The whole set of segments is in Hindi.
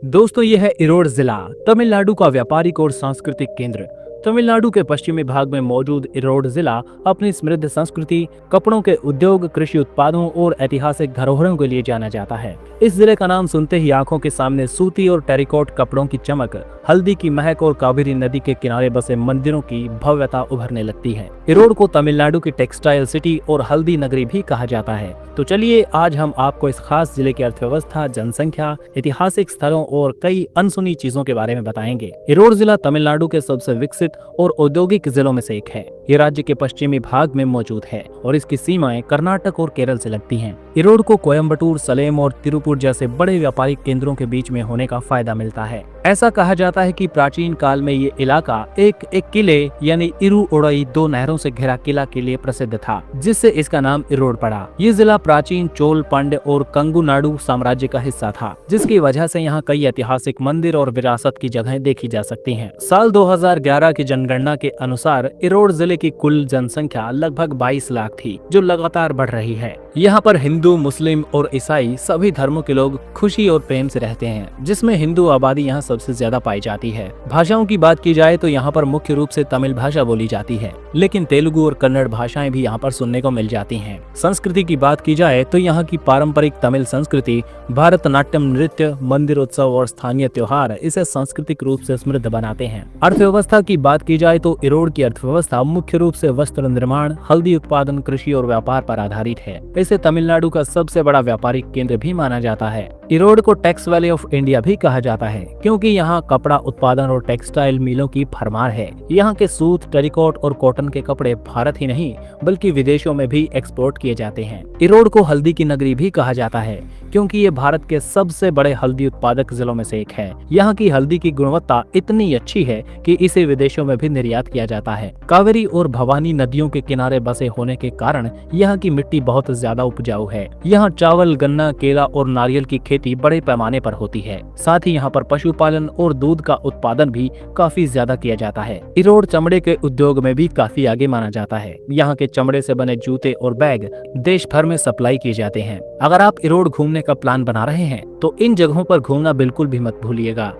दोस्तों ये है इरोड जिला, तमिलनाडु का व्यापारिक और सांस्कृतिक केंद्र। तमिलनाडु के पश्चिमी भाग में मौजूद इरोड जिला अपनी समृद्ध संस्कृति, कपड़ों के उद्योग, कृषि उत्पादों और ऐतिहासिक धरोहरों के लिए जाना जाता है। इस जिले का नाम सुनते ही आंखों के सामने सूती और टेरिकॉट कपड़ों की चमक, हल्दी की महक और कावेरी नदी के किनारे बसे मंदिरों की भव्यता उभरने लगती है। इरोड को तमिलनाडु की टेक्सटाइल सिटी और हल्दी नगरी भी कहा जाता है। तो चलिए आज हम आपको इस खास जिले की अर्थव्यवस्था, जनसंख्या, ऐतिहासिक स्थलों और कई अनसुनी चीजों के बारे में बताएंगे। इरोड जिला तमिलनाडु के सबसे विकसित और औद्योगिक जिलों में से एक है। ये राज्य के पश्चिमी भाग में मौजूद है और इसकी सीमाएं कर्नाटक और केरल से लगती हैं। इरोड को कोयम्बटूर, सलेम और तिरुपुर जैसे बड़े व्यापारिक केंद्रों के बीच में होने का फायदा मिलता है। ऐसा कहा जाता है कि प्राचीन काल में ये इलाका एक किले यानी इरुओडई, दो नहरों से घिरा किला के लिए प्रसिद्ध था, जिससे इसका नाम इरोड पड़ा। ये जिला प्राचीन चोल, पांड्य और कंगुनाडु साम्राज्य का हिस्सा था, जिसकी वजह से यहाँ कई ऐतिहासिक मंदिर और विरासत की जगहें देखी जा सकती हैं। साल 2011 की जनगणना के अनुसार इरोड जिले की कुल जनसंख्या लगभग 22 लाख थी, जो लगातार बढ़ रही है। यहाँ पर हिंदू, मुस्लिम और ईसाई सभी धर्मों के लोग खुशी और प्रेम से रहते हैं, जिसमें हिंदू आबादी यहाँ सबसे ज्यादा पाई जाती है। भाषाओं की बात की जाए तो यहाँ पर मुख्य रूप से तमिल भाषा बोली जाती है, लेकिन तेलुगु और कन्नड़ भाषाएं भी यहाँ पर सुनने को मिल जाती हैं। संस्कृति की बात की जाए तो यहाँ की पारंपरिक तमिल संस्कृति, भारतनाट्यम नृत्य, मंदिर उत्सव और स्थानीय त्योहार इसे सांस्कृतिक रूप से समृद्ध बनाते हैं। अर्थव्यवस्था की बात की जाए तो इरोड की अर्थव्यवस्था मुख्य रूप से वस्त्र निर्माण, हल्दी उत्पादन, कृषि और व्यापार पर आधारित है। इसे तमिलनाडु का सबसे बड़ा व्यापारिक केंद्र भी माना जाता है। इरोड को टैक्स वैली ऑफ इंडिया भी कहा जाता है, क्योंकि यहाँ कपड़ा उत्पादन और टेक्सटाइल मिलों की भरमार है। यहाँ के सूत, टेरिकॉट और कॉटन के कपड़े भारत ही नहीं बल्कि विदेशों में भी एक्सपोर्ट किए जाते हैं। इरोड को हल्दी की नगरी भी कहा जाता है, क्योंकि ये भारत के सबसे बड़े हल्दी उत्पादक जिलों में से एक है। यहाँ की हल्दी की गुणवत्ता इतनी अच्छी है कि इसे विदेशों में भी निर्यात किया जाता है। कावेरी और भवानी नदियों के किनारे बसे होने के कारण यहाँ की मिट्टी बहुत ज्यादा उपजाऊ है। यहाँ चावल, गन्ना, केला और नारियल की खेती बड़े पैमाने पर होती है। साथ ही यहाँ पर पशुपालन और दूध का उत्पादन भी काफी ज्यादा किया जाता है। इरोड चमड़े के उद्योग में भी काफी आगे माना जाता है। यहाँ के चमड़े से बने जूते और बैग देश भर में सप्लाई किए जाते हैं। अगर आप इरोड घूमने का प्लान बना रहे हैं तो इन जगहों पर घूमना बिल्कुल भी मत भूलिएगा।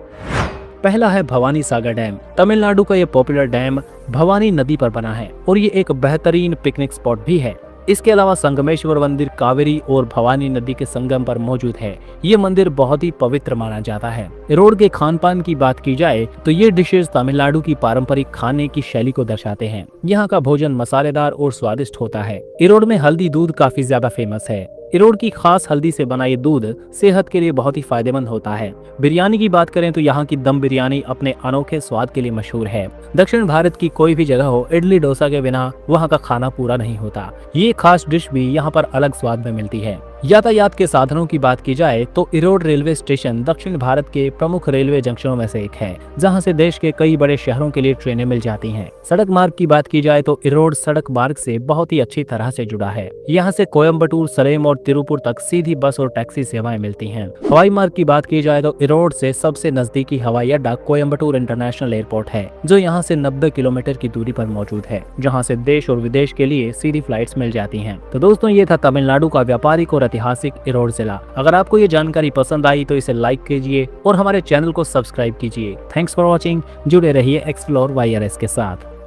पहला है भवानी सागर डैम। तमिलनाडु का ये पॉपुलर डैम भवानी नदी पर बना है और ये एक बेहतरीन पिकनिक स्पॉट भी है। इसके अलावा संगमेश्वर मंदिर कावेरी और भवानी नदी के संगम पर मौजूद है। ये मंदिर बहुत ही पवित्र माना जाता है। इरोड के खान पान की बात की जाए तो ये डिशेज तमिलनाडु की पारंपरिक खाने की शैली को दर्शाते हैं। यहाँ का भोजन मसालेदार और स्वादिष्ट होता है। इरोड में हल्दी दूध काफी ज्यादा फेमस है। इरोड की खास हल्दी से बना ये दूध सेहत के लिए बहुत ही फायदेमंद होता है। बिरयानी की बात करें तो यहाँ की दम बिरयानी अपने अनोखे स्वाद के लिए मशहूर है। दक्षिण भारत की कोई भी जगह हो, इडली डोसा के बिना वहाँ का खाना पूरा नहीं होता। ये खास डिश भी यहाँ पर अलग स्वाद में मिलती है। यातायात के साधनों की बात की जाए तो इरोड रेलवे स्टेशन दक्षिण भारत के प्रमुख रेलवे जंक्शनों में से एक है, जहां से देश के कई बड़े शहरों के लिए ट्रेनें मिल जाती हैं। सड़क मार्ग की बात की जाए तो इरोड सड़क मार्ग से बहुत ही अच्छी तरह से जुड़ा है। यहां से कोयम्बटूर, सलेम और तिरुपुर तक सीधी बस और टैक्सी सेवाएं मिलती हैं। हवाई मार्ग की बात की जाए तो इरोड से सबसे नजदीकी हवाई अड्डा कोयम्बटूर इंटरनेशनल एयरपोर्ट है, जो यहाँ से 90 किलोमीटर की दूरी पर मौजूद है, जहाँ से देश और विदेश के लिए सीधी फ्लाइट्स मिल जाती हैं। तो दोस्तों ये था तमिलनाडु का व्यापारिक और ऐतिहासिक इरोड जिला। अगर आपको ये जानकारी पसंद आई तो इसे लाइक कीजिए और हमारे चैनल को सब्सक्राइब कीजिए। Thanks for watching. जुड़े रहिए एक्सप्लोर वाईआरएस के साथ।